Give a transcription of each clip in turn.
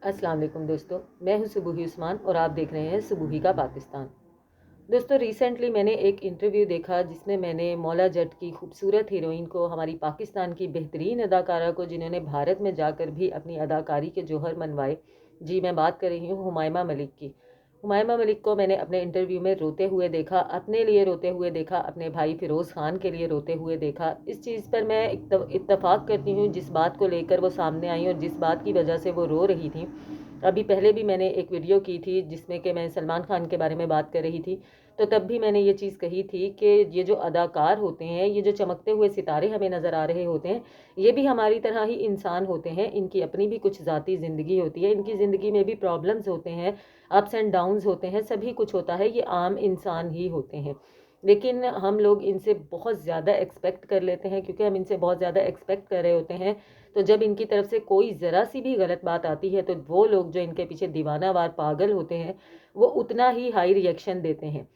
अस्सलाम वालेकुम दोस्तों, मैं हूं सुबूही उस्मान और आप देख रहे हैं सुबूही का पाकिस्तान। दोस्तों, रिसेंटली मैंने एक इंटरव्यू देखा जिसमें मैंने मौला जट की खूबसूरत हीरोइन को, हमारी पाकिस्तान की बेहतरीन अदाकारा को, जिन्होंने भारत में जाकर भी अपनी अदाकारी के जौहर मनवाए, जी मैं बात कर रही हूँ हुमायमा मलिक की। हुमायमा मलिक को मैंने अपने इंटरव्यू में रोते हुए देखा, अपने लिए रोते हुए देखा, अपने भाई फिरोज़ खान के लिए रोते हुए देखा। इस चीज़ पर मैं इत्तफ़ाक़ करती हूँ, जिस बात को लेकर वो सामने आई और जिस बात की वजह से वो रो रही थी। अभी पहले भी मैंने एक वीडियो की थी जिसमें कि मैं सलमान खान के बारे में बात कर रही थी, तो तब भी मैंने ये चीज़ कही थी कि ये जो अदाकार होते हैं, ये जो चमकते हुए सितारे हमें नज़र आ रहे होते हैं, ये भी हमारी तरह ही इंसान होते हैं। इनकी अपनी भी कुछ ज़ाती ज़िंदगी होती है, इनकी ज़िंदगी में भी प्रॉब्लम्स होते हैं, अप्स एंड डाउन्स होते हैं, सभी कुछ होता है, ये आम इंसान ही होते हैं। लेकिन हम लोग इनसे बहुत ज़्यादा एक्सपेक्ट कर लेते हैं, क्योंकि हम इनसे बहुत ज़्यादा एक्सपेक्ट कर रहे होते हैं। तो जब इनकी तरफ से कोई ज़रा सी भी गलत बात आती है, तो वो लोग जो इनके पीछे दीवानावार पागल होते हैं, वो उतना ही हाई रिएक्शन देते हैं,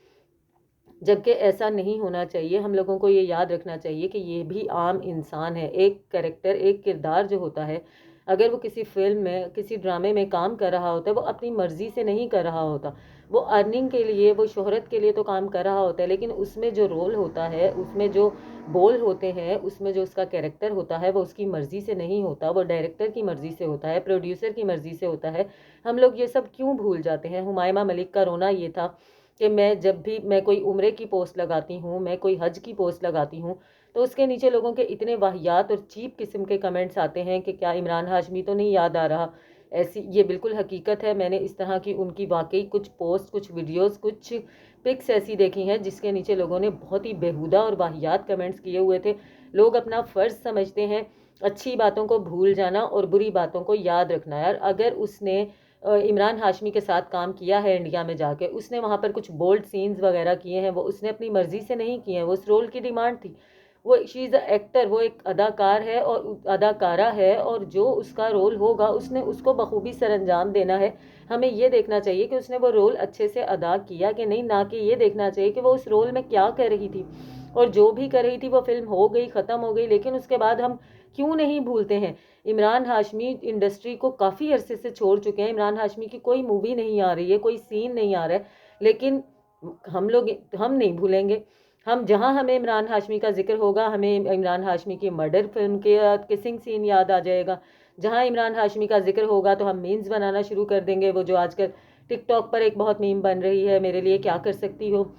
जबकि ऐसा नहीं होना चाहिए। हम लोगों को ये याद रखना चाहिए कि ये भी आम इंसान है। एक कैरेक्टर, एक किरदार जो होता है, अगर वो किसी फिल्म में, किसी ड्रामे में काम कर रहा होता है, वो अपनी मर्जी से नहीं कर रहा होता। वो अर्निंग के लिए, वो शोहरत के लिए तो काम कर रहा होता है, लेकिन उसमें जो रोल होता है, उसमें जो बोल होते हैं, उसमें जो उसका कैरेक्टर होता है, वो उसकी मर्जी से नहीं होता, वो डायरेक्टर की मर्जी से होता है, प्रोड्यूसर की मर्जी से होता है। हम लोग ये सब क्यों भूल जाते हैं? हुमायमा मलिक का रोना ये था कि मैं जब भी मैं कोई उम्रे की पोस्ट लगाती हूँ, मैं कोई हज की पोस्ट लगाती हूँ, तो उसके नीचे लोगों के इतने वाहियात और चीप किस्म के कमेंट्स आते हैं कि क्या इमरान हाशमी तो नहीं याद आ रहा। ऐसी ये बिल्कुल हकीकत है। मैंने इस तरह की उनकी वाकई कुछ पोस्ट, कुछ वीडियोस, कुछ पिक्स ऐसी देखी हैं जिसके नीचे लोगों ने बहुत ही बेहुदा और वाहियात कमेंट्स किए हुए थे। लोग अपना फ़र्ज़ समझते हैं अच्छी बातों को भूल जाना और बुरी बातों को याद रखना। यार, अगर उसने इमरान हाशमी के साथ काम किया है इंडिया में जाके, उसने वहाँ पर कुछ बोल्ड सीन्स वगैरह किए हैं, वो उसने अपनी मर्जी से नहीं किए हैं, वो उस रोल की डिमांड थी। वो शी इज़ अ एक्टर, वो एक अदाकार है और अदाकारा है, और जो उसका रोल होगा उसने उसको बखूबी सरअंजाम देना है। हमें ये देखना चाहिए कि उसने वो रोल अच्छे से अदा किया कि नहीं, ना कि ये देखना चाहिए कि वो उस रोल में क्या कर रही थी। और जो भी कर रही थी, वो फिल्म हो गई, ख़त्म हो गई, लेकिन उसके बाद हम क्यों नहीं भूलते हैं? इमरान हाशमी इंडस्ट्री को काफ़ी अरसे से छोड़ चुके हैं। इमरान हाशमी की कोई मूवी नहीं आ रही है, कोई सीन नहीं आ रहा है, लेकिन हम नहीं भूलेंगे। हम जहाँ हमें इमरान हाशमी का जिक्र होगा, हमें इमरान हाशमी की मर्डर फिल्म के किसिंग सीन याद आ जाएगा। जहाँ इमरान हाशमी का जिक्र होगा तो हम मीम्स बनाना शुरू कर देंगे। वो जो आजकल टिकटॉक पर एक बहुत मीम बन रही है, मेरे लिए क्या कर सकती हो,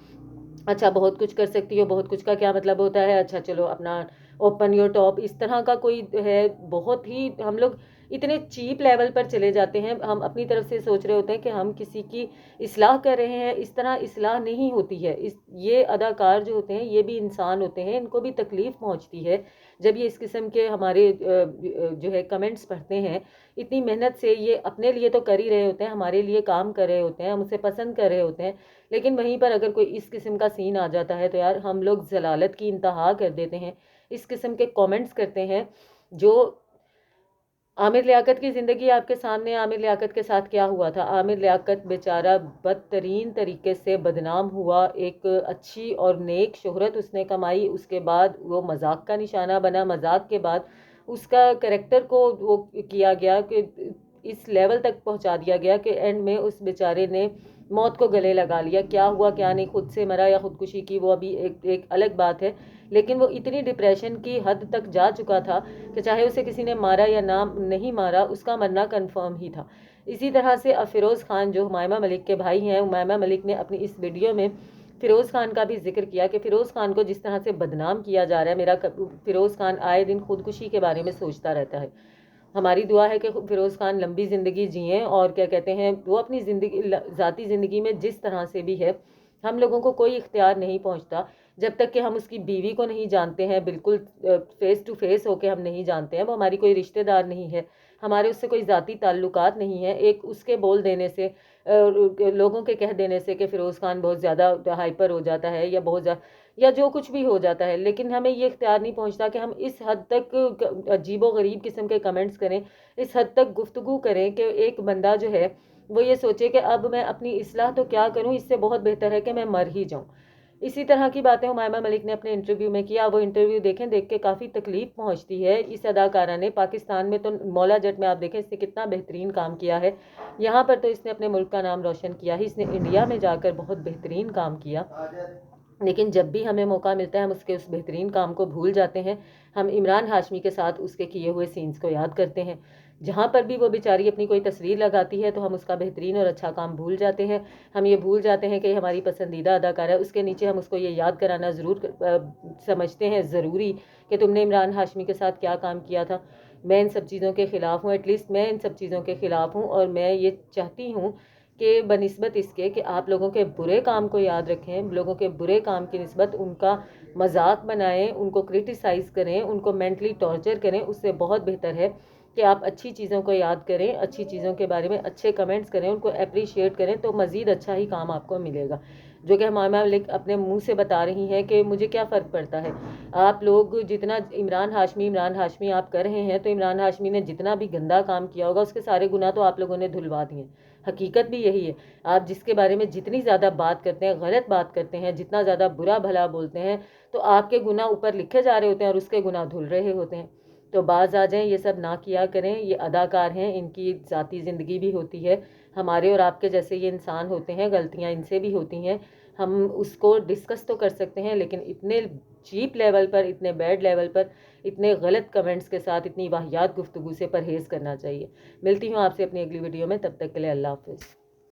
अच्छा बहुत कुछ कर सकती हो, बहुत कुछ का क्या मतलब होता है, अच्छा चलो अपना ओपन योर टॉप, इस तरह का कोई है। बहुत ही हम लोग इतने चीप लेवल पर चले जाते हैं। हम अपनी तरफ से सोच रहे होते हैं कि हम किसी की इस्लाह कर रहे हैं, इस तरह इस्लाह नहीं होती है। ये अदाकार जो होते हैं, ये भी इंसान होते हैं, इनको भी तकलीफ़ पहुंचती है जब ये इस किस्म के हमारे जो है कमेंट्स पढ़ते हैं। इतनी मेहनत से ये अपने लिए तो कर ही रहे होते हैं, हमारे लिए काम कर रहे होते हैं, हम उसे पसंद कर रहे होते हैं, लेकिन वहीं पर अगर कोई इस किस्म का सीन आ जाता है तो यार हम लोग जलालत की इंतहा कर देते हैं। इस किस्म के कमेंट्स करते हैं। जो आमिर लियाकत की ज़िंदगी आपके सामने, आमिर लियाकत के साथ क्या हुआ था? आमिर लियाकत बेचारा बदतरीन तरीके से बदनाम हुआ। एक अच्छी और नेक शोहरत उसने कमाई, उसके बाद वो मजाक का निशाना बना। मजाक के बाद उसका करेक्टर को वो किया गया कि इस लेवल तक पहुंचा दिया गया कि एंड में उस बेचारे ने मौत को गले लगा लिया। क्या हुआ क्या नहीं, खुद से मरा या खुदकुशी की, वो अभी एक अलग बात है। लेकिन वो इतनी डिप्रेशन की हद तक जा चुका था कि चाहे उसे किसी ने मारा या ना नहीं मारा, उसका मरना कंफर्म ही था। इसी तरह से अब फिरोज़ खान जो हुमायमा मलिक के भाई हैं, हुमायमा मलिक ने अपनी इस वीडियो में फिरोज़ खान का भी जिक्र किया कि फ़िरोज़ खान को जिस तरह से बदनाम किया जा रहा है। फ़िरोज़ खान आए दिन खुदकुशी के बारे में सोचता रहता है। हमारी दुआ है कि फ़िरोज़ खान लंबी ज़िंदगी जिएँ, और क्या कहते हैं, वो अपनी ज़िंदगी ज़ाती ज़िंदगी में जिस तरह से भी है, हम लोगों को कोई इख्तियार नहीं पहुंचता जब तक कि हम उसकी बीवी को नहीं जानते हैं। बिल्कुल फेस टू फेस होके हम नहीं जानते हैं। वो हमारी कोई रिश्तेदार नहीं है, हमारे उससे कोई ज़ाती ताल्लुकात नहीं है। एक उसके बोल देने से, लोगों के कह देने से कि फ़िरोज़ खान बहुत ज़्यादा हाइपर हो जाता है या बहुत ज़्यादा, या जो कुछ भी हो जाता है, लेकिन हमें ये इख्तियार नहीं पहुंचता कि हम इस हद तक अजीबो गरीब किस्म के कमेंट्स करें, इस हद तक गुफ्तगू करें कि एक बंदा जो है वो ये सोचे कि अब मैं अपनी इस्लाह तो क्या करूं, इससे बहुत बेहतर है कि मैं मर ही जाऊं। इसी तरह की बातें हुमायमा मलिक ने अपने इंटरव्यू में किया। वो इंटरव्यू देखें, देख के काफ़ी तकलीफ पहुंचती है। इस अदाकारा ने पाकिस्तान में तो मौला जट में आप देखें इसने कितना बेहतरीन काम किया है। यहाँ पर तो इसने अपने मुल्क का नाम रोशन किया ही, इसने इंडिया में जाकर बहुत बेहतरीन काम किया। लेकिन जब भी हमें मौका मिलता है हम उसके उस बेहतरीन काम को भूल जाते हैं। हम इमरान हाशमी के साथ उसके किए हुए सीन्स को याद करते हैं। जहाँ पर भी वो बेचारी अपनी कोई तस्वीर लगाती है तो हम उसका बेहतरीन और अच्छा काम भूल जाते हैं। हम ये भूल जाते हैं कि हमारी पसंदीदा अदाकार है। उसके नीचे हम उसको ये याद कराना समझते हैं ज़रूरी कि तुमने इमरान हाशमी के साथ क्या काम किया था। मैं इन सब चीज़ों के ख़िलाफ़ हूँ, एटलीस्ट मैं इन सब चीज़ों के ख़िलाफ़ हूँ। और मैं ये चाहती हूँ कि बनिस्बत इसके कि आप लोगों के बुरे काम को याद रखें, लोगों के बुरे काम की निस्बत उनका मजाक बनाएं, उनको क्रिटिसाइज़ करें, उनको मेंटली टॉर्चर करें। उससे बहुत बेहतर है कि आप अच्छी चीज़ों को याद करें, अच्छी चीज़ों के बारे में अच्छे कमेंट्स करें, उनको अप्रिशिएट करें, तो मज़ीद अच्छा ही काम आपको मिलेगा। जो कि हुमायमा मलिक अपने मुंह से बता रही हैं कि मुझे क्या फ़र्क पड़ता है। आप लोग जितना इमरान हाशमी आप कर रहे हैं, तो इमरान हाशमी ने जितना भी गंदा काम किया होगा उसके सारे गुनाह तो आप लोगों ने धुलवा दिए। हकीकत भी यही है। आप जिसके बारे में जितनी ज़्यादा बात करते हैं, गलत बात करते हैं, जितना ज़्यादा बुरा भला बोलते हैं, तो आपके गुनाह ऊपर लिखे जा रहे होते हैं और उसके गुनाह धुल रहे होते हैं। तो बाज आ जाएं, ये सब ना किया करें। ये अदाकार हैं, इनकी ज़ाती ज़िंदगी भी होती है। हमारे और आपके जैसे ये इंसान होते हैं, गलतियां इनसे भी होती हैं। हम उसको डिस्कस तो कर सकते हैं, लेकिन इतने चीप लेवल पर, इतने बैड लेवल पर, इतने गलत कमेंट्स के साथ, इतनी वाहियात गुफ्तगू से परहेज़ करना चाहिए। मिलती हूँ आपसे अपनी अगली वीडियो में, तब तक के लिए अल्लाह हाफ़िज़।